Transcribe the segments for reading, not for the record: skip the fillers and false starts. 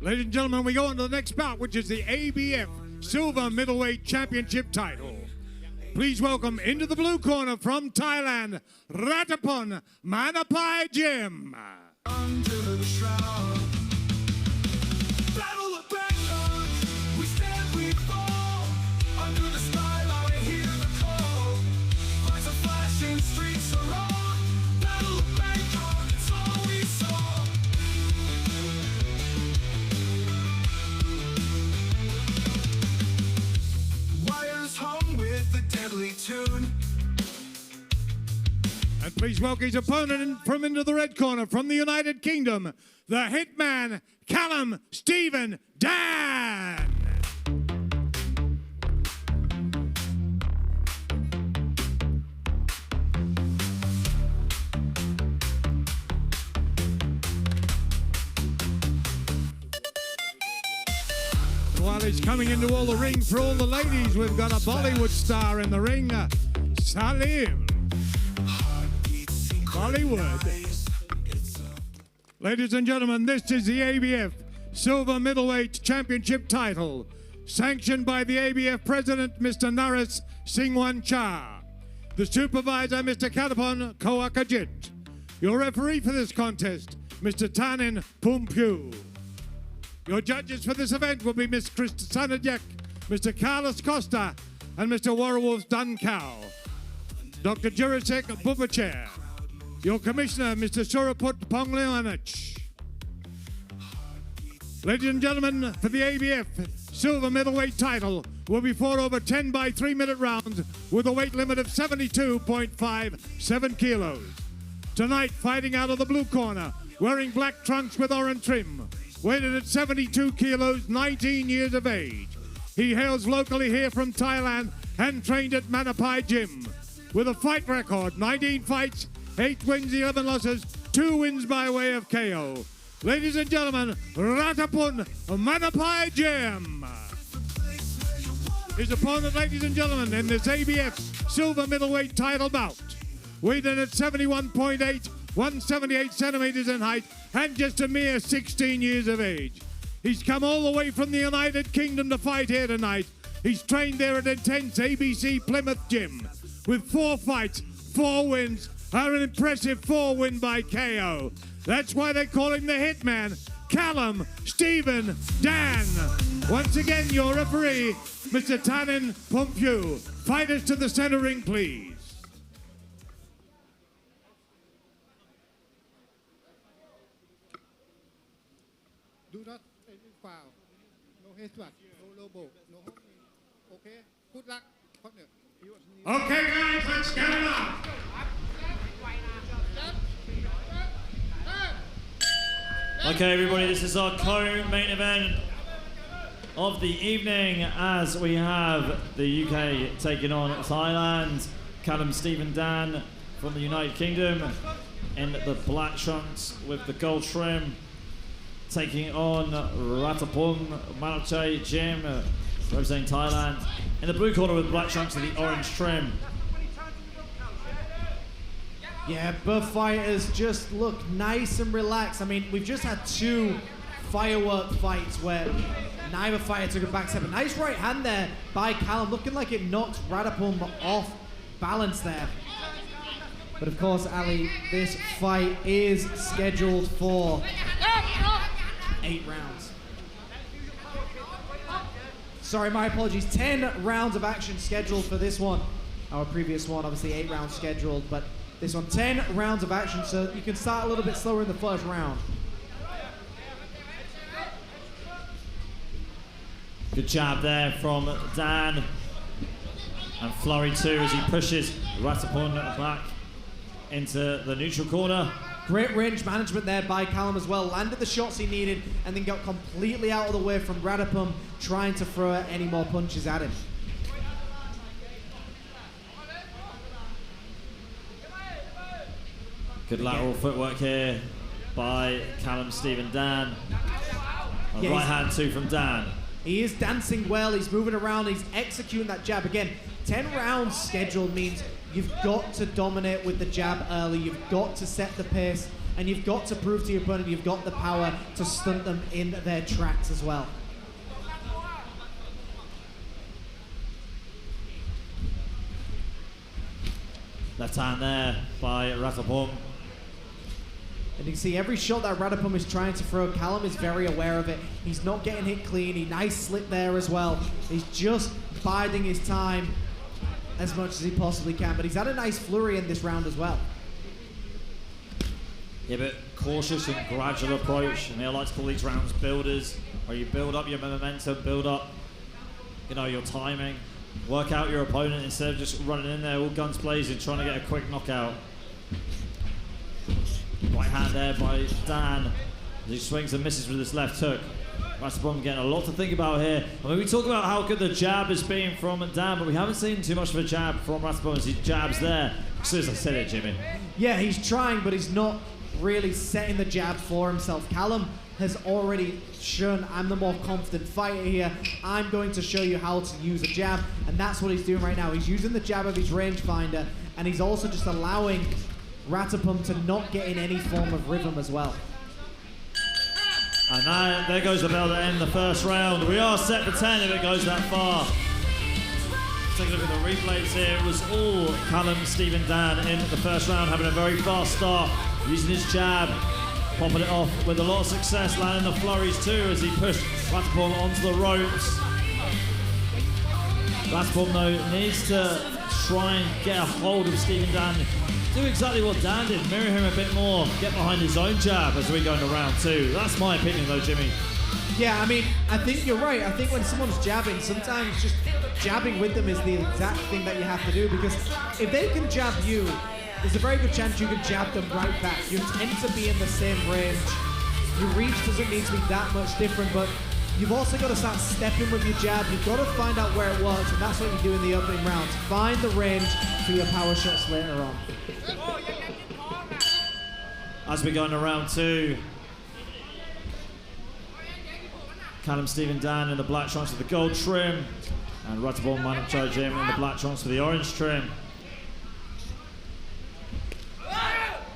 Ladies and gentlemen, we go on to the next bout, which is the ABF Silver Middleweight Championship title. Please welcome into the blue corner from Thailand, Rattaphum Manopchai Gym. Under the shroud, battle of Bangkok, we stand, we fall. Under the skyline, we hear the call. Lights are flashing, streets are on. Battle of Bangkok, it's all we saw. Wires hung with the deadly tune. And please welcome his opponent from into the red corner from the United Kingdom, the hitman, Callum Steven Dan. While he's coming into all the ring for all the ladies, we've got a Bollywood star in the ring, Siam. Bollywood. Ladies and gentlemen, this is the ABF Silver Middleweight Championship title, sanctioned by the ABF President, Mr. Naresh Singwan Cha, the supervisor, Mr. Kadapon Kawakajit, your referee for this contest, Mr. Tanin Pumpu. Your judges for this event will be Ms. Christina Sanadjek, Mr. Carlos Costa, and Mr. Warwolf Dunkau. Dr. Jurasek Bubacher. Your commissioner, Mr. Suraput Pongleonich. Ladies and gentlemen, for the ABF Silver Middleweight title will be fought over 10 by 3-minute rounds with a weight limit of 72.57 kilos. Tonight, fighting out of the blue corner, wearing black trunks with orange trim, weighted at 72 kilos, 19 years of age. He hails locally here from Thailand and trained at Manopchai Gym. With a fight record, 19 fights, 8 wins, 11 losses, 2 wins by way of KO. Ladies and gentlemen, Rattaphum Manopchai Gym. His opponent, ladies and gentlemen, in this ABF Silver Middleweight title bout, weighed in at 71.8, 178 centimeters in height, and just a mere 16 years of age. He's come all the way from the United Kingdom to fight here tonight. He's trained there at intense ABC Plymouth Gym with 4 fights, 4 wins, an impressive 4 win by KO. That's why they call him the Hitman, Callum Steven Dan. Once again, your referee, Mr. Tanin Pumpu. Fighters to the center ring, please. Do not foul. No headbutt. No elbow. No. Okay. Good luck, partner. Okay, guys, let's get it on. Okay, everybody, this is our co-main event of the evening as we have the UK taking on Thailand. Callum Steven Dan from the United Kingdom in the black trunks with the gold trim, taking on Rattaphum Manopchai Gym, representing Thailand, in the blue corner with black trunks and the orange trim. Yeah, both fighters just look nice and relaxed. I mean, we've just had 2 firework fights where neither fighter took a back step. A nice right hand there by Callum, looking like it knocked Rattaphum off balance there. But of course, Ali, this fight is scheduled for 8 rounds. Sorry, my apologies. 10 rounds of action scheduled for this one. Our previous one, obviously 8 rounds scheduled, but this one, 10 rounds of action, so you can start a little bit slower in the first round. Good jab there from Dan. And flurry too as he pushes Rattaphum back into the neutral corner. Great range management there by Callum as well. Landed the shots he needed and then got completely out of the way from Rattaphum trying to throw any more punches at him. Good lateral footwork here by Callum Steven Dan. Yeah, right hand too from Dan. He is dancing well, he's moving around, he's executing that jab. Again, 10 rounds scheduled means you've got to dominate with the jab early, you've got to set the pace and you've got to prove to your opponent you've got the power to stunt them in their tracks as well. Left hand there by Rattaphum. And you can see every shot that Rattaphum is trying to throw, Callum is very aware of it. He's not getting hit clean. He nice slip there as well. He's just biding his time as much as he possibly can. But he's had a nice flurry in this round as well. Yeah, but cautious and gradual approach. And I like to call these rounds builders, where you build up your momentum, build up, your timing. Work out your opponent instead of just running in there all guns blazing, trying to get a quick knockout. Right hand there by Dan as he swings and misses with his left hook. Rattaphum getting a lot to think about here. I mean, we talk about how good the jab has been from Dan, but we haven't seen too much of a jab from Rattaphum as he jabs there. As soon as I said it, Jimmy. Yeah, he's trying, but he's not really setting the jab for himself. Callum has already shown, I'm the more confident fighter here. I'm going to show you how to use a jab, and that's what he's doing right now. He's using the jab of his rangefinder, and he's also just allowing Rattaphum to not get in any form of rhythm as well. And now, there goes the bell to end the first round. We are set for 10 if it goes that far. Take a look at the replays here. It was all Callum Steven Dan in the first round, having a very fast start, using his jab, popping it off with a lot of success, landing the flurries too as he pushed Rattaphum onto the ropes. Rattaphum, though, needs to try and get a hold of Steven Dan. Do exactly what Dan did, mirror him a bit more, get behind his own jab as we go into round two. That's my opinion though, Jimmy. Yeah, I mean, I think you're right. I think when someone's jabbing, sometimes just jabbing with them is the exact thing that you have to do, because if they can jab you, there's a very good chance you can jab them right back. You tend to be in the same range. Your reach doesn't need to be that much different, but you've also got to start stepping with your jab. You've got to find out where it works, and that's what you do in the opening rounds. Find the range for your power shots later on. As we go into round two, Callum Steven Dan in the black trunks with the gold trim, and Rattaphum Manopchai Jim in the black trunks with the orange trim.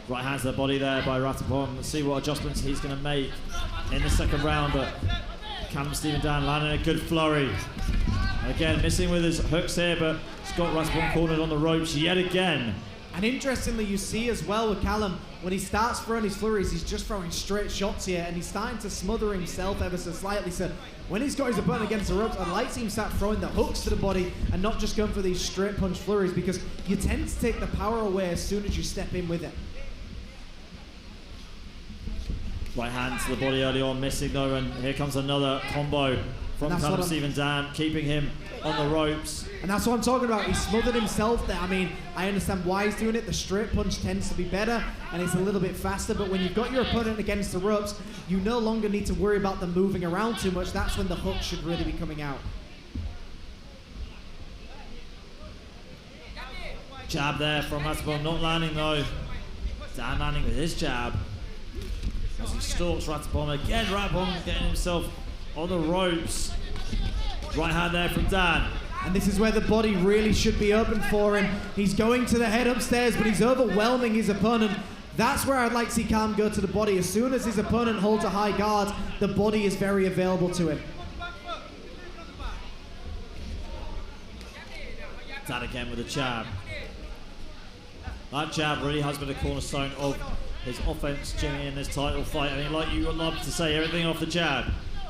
Right hands to the body there by Rattaphum. Let's see what adjustments he's going to make in the second round, but Callum Steven Dan landing a good flurry. Again, missing with his hooks here, but he's got Rattaphum cornered on the ropes yet again. And interestingly, you see as well with Callum, when he starts throwing his flurries, he's just throwing straight shots here, and he's starting to smother himself ever so slightly. So when he's got his opponent against the ropes, I'd like to see him start throwing the hooks to the body and not just going for these straight punch flurries, because you tend to take the power away as soon as you step in with it. Right hand to the body early on, missing though, and here comes another combo from Callum Steven Dan, keeping him on the ropes. And that's what I'm talking about. He smothered himself there. I mean, I understand why he's doing it. The straight punch tends to be better, and it's a little bit faster, but when you've got your opponent against the ropes, you no longer need to worry about them moving around too much. That's when the hook should really be coming out. Jab there from Rattaphum, not landing though. Dan landing with his jab as he stalks Rattaphum. Again, Rattaphum getting himself on the ropes. Right hand there from Dan. And this is where the body really should be open for him. He's going to the head upstairs, but he's overwhelming his opponent. That's where I'd like to see Callum go to the body. As soon as his opponent holds a high guard, the body is very available to him. Dan again with a jab. That jab really has been a cornerstone of his offense, Jimmy, in this title fight. I mean, like you would love to say, everything off the jab.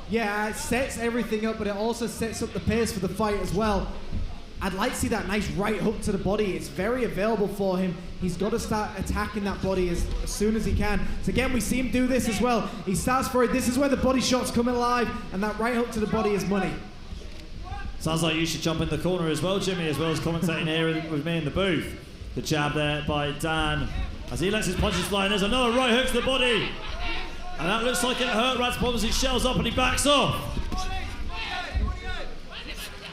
Yeah, it sets everything up, but it also sets up the pace for the fight as well. I'd like to see that nice right hook to the body. It's very available for him. He's got to start attacking that body as soon as he can. So again, we see him do this as well. He starts for it. This is where the body shots come alive, and that right hook to the body is money. Sounds like you should jump in the corner as well, Jimmy, as well as commentating here with me in the booth. The jab there by Dan as he lets his punches fly, and there's another right hook to the body. And that looks like it hurt Rattaphum as he shells up and he backs off.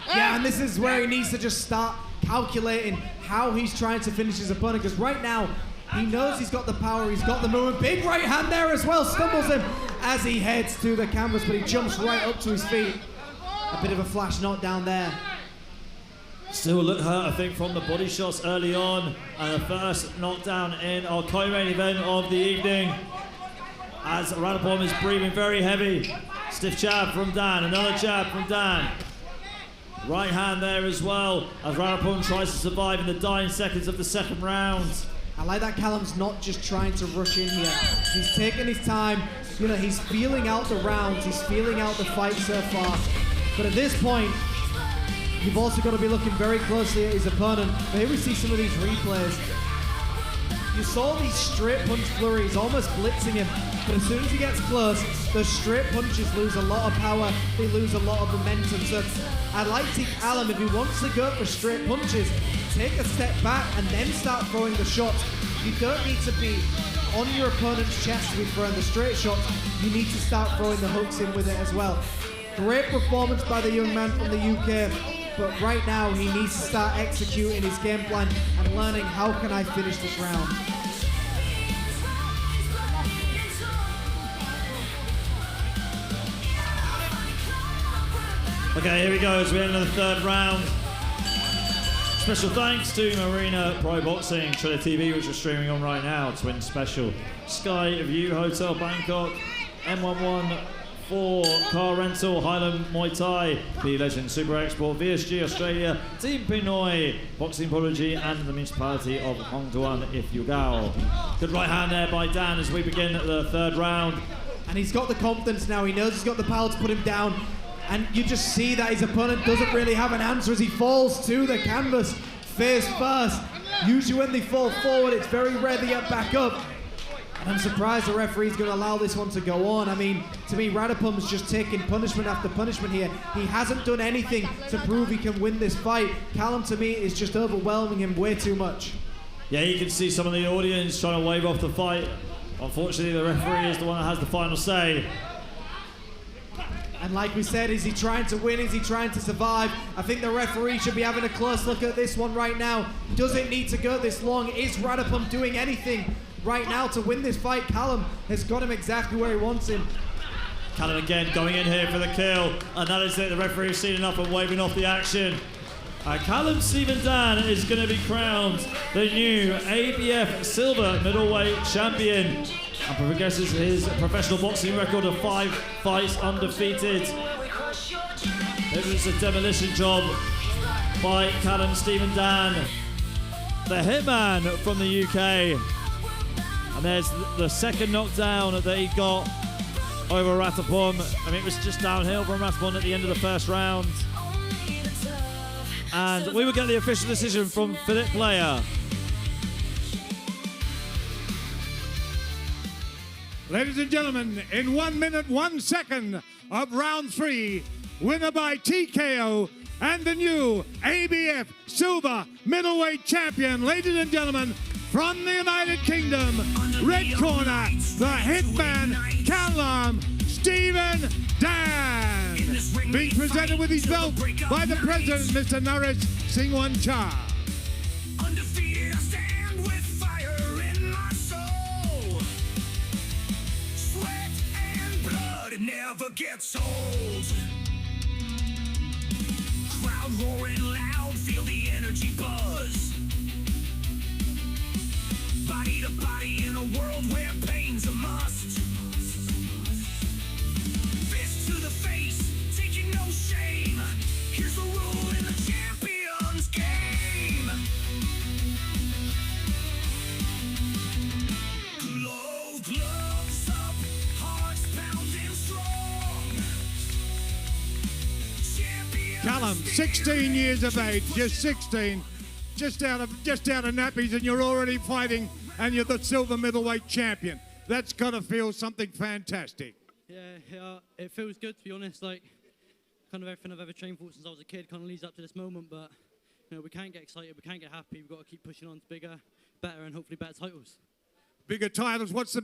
Yeah, and this is where he needs to just start calculating how he's trying to finish his opponent, because right now he knows he's got the power, he's got the movement. Big right hand there as well, stumbles him as he heads to the canvas, but he jumps right up to his feet. A bit of a flash knockdown there. Still look hurt, I think, from the body shots early on. And the first knockdown in our co-main event of the evening. As Rattaphum is breathing very heavy. Stiff jab from Dan, another jab from Dan. Right hand there as well, as Rattaphum tries to survive in the dying seconds of the second round. I like that Callum's not just trying to rush in here. He's taking his time. You know, he's feeling out the rounds. He's feeling out the fight so far. But at this point, you've also got to be looking very closely at his opponent. But here we see some of these replays. You saw these straight punch flurries almost blitzing him. But as soon as he gets close, those straight punches lose a lot of power. They lose a lot of momentum. So I'd like to see Callum, if he wants to go for straight punches, take a step back and then start throwing the shots. You don't need to be on your opponent's chest to be throwing the straight shots. You need to start throwing the hooks in with it as well. Great performance by the young man from the UK, but right now he needs to start executing his game plan and learning how can I finish this round. Okay, here we go as we enter the third round. Special thanks to Marina Pro Boxing, Triller TV, which we're streaming on right now. Twin Special. Sky View Hotel Bangkok, M114 Car Rental, Highland Muay Thai, The Legend Super Export, VSG Australia, Team Pinoy, Boxing Prodigy, and the municipality of Hong Duan, If Yugao. Good right hand there by Dan as we begin the third round. And he's got the confidence now. He knows he's got the power to put him down. And you just see that his opponent doesn't really have an answer as he falls to the canvas face first. Usually when they fall forward, it's very rare they get back up. And I'm surprised the referee's going to allow this one to go on. I mean, to me, Rattaphum's just taking punishment after punishment here. He hasn't done anything to prove he can win this fight. Callum, to me, is just overwhelming him way too much. Yeah, you can see some of the audience trying to wave off the fight. Unfortunately, the referee is the one that has the final say. And like we said, is he trying to win? Is he trying to survive? I think the referee should be having a close look at this one right now. Does it need to go this long? Is Rattaphum doing anything right now to win this fight? Callum has got him exactly where he wants him. Callum again going in here for the kill. And that is it. The referee has seen enough and waving off the action. Callum Steven Dan is going to be crowned the new ABF Silver Middleweight Champion. And progresses his professional boxing record of 5 fights undefeated. It was a demolition job by Callum Steven Dan, the hitman from the UK. And there's the second knockdown that he got over Rattaphum. I mean, it was just downhill from Rattaphum at the end of the first round. And we will get the official decision from Philip Player. Ladies and gentlemen, in 1 minute, 1 second of round 3, winner by TKO and the new ABF Silver Middleweight Champion. Ladies and gentlemen, from the United Kingdom, red corner, the hitman, Callum Steven Dan. Being presented with his belt by the president, Mr. Naresh Singwancha. Undefeated, I stand with fire in my soul. Sweat and blood, it never gets old. Crowd roaring loud, feel the energy buzz. Body to body in a world where pain's a must. Fist to the face, taking no shame. Here's the rule in the champion's game. Gloves up, hearts pounding strong. Champions Callum, 16 years of age, just 16, just out of nappies, and you're already fighting, and you're the silver middleweight champion. That's got to feel something fantastic. Yeah, it feels good, to be honest. Like, kind of everything I've ever trained for since I was a kid kind of leads up to this moment, but you know, we can't get excited, we can't get happy. We've got to keep pushing on to bigger, better, and hopefully better titles. Bigger titles. What's the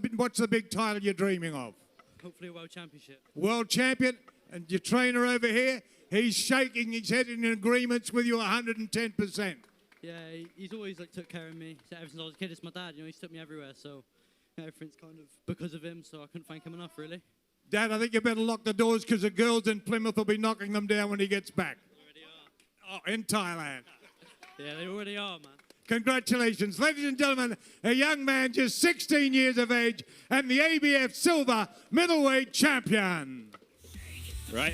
big title you're dreaming of? Hopefully a world championship. World champion, and your trainer over here, he's shaking his head in agreements with you 110%. Yeah, he's always like took care of me. So ever since I was a kid, it's my dad. You know, he's took me everywhere, so you know, everything's kind of because of him. So I couldn't thank him enough, really. Dad, I think you better lock the doors because the girls in Plymouth will be knocking them down when he gets back. Already in Thailand. Yeah, they already are, man. Congratulations. Ladies and gentlemen, a young man just 16 years of age and the ABF Silver Middleweight Champion. Right there.